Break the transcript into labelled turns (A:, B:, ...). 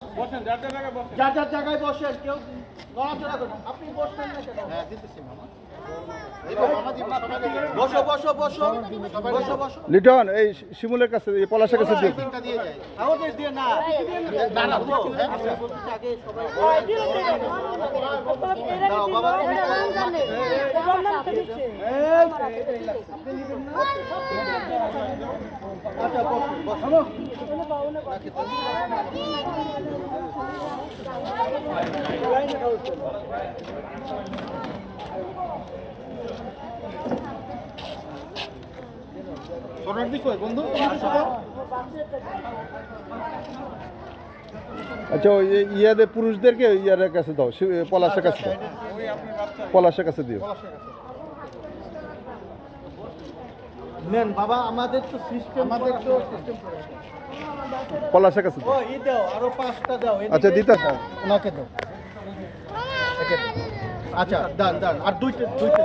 A: বসেন, যার যার জায়গায় বসেন।
B: যার যার জায়গায় বসেন, কেউ নড়াচড়া করুন। আপনি বসবেন না কেন?
C: হ্যাঁ দিতেছি মামা। দিব মামা, দিব সবাই দিব।
B: বসো বসো বসো বসো বসো।
D: লিটন এই শিমুলের কাছে এই পলাশের কাছে দিও।
C: তিনটা দিয়ে যায়।
B: আমাদের দিয়ে না
C: না না দিব, হ্যাঁ
B: আগে সবাই
C: দাও বাবা তুমি
B: আচ্ছা বসো
C: সোনার দিক কই বন্ধু?
D: আচ্ছা ওই ইয়াদের পুরুষদেরকে ইয়ারের কাছে দাও, পলাশের কাছে দাও, পলাশের কাছে দিও।
B: নেন বাবা, আমাদের তো সিস্টেম,
C: আমাদের তো
B: সিস্টেম করে।
D: পলাশের কাছে
B: ও
D: দাও।
B: ই দাও, আরো 5টা দাও।
D: আচ্ছা দিতে
C: ওনাকে দাও। একে দাও। আচ্ছা দান দান আর দুইটা দুইটা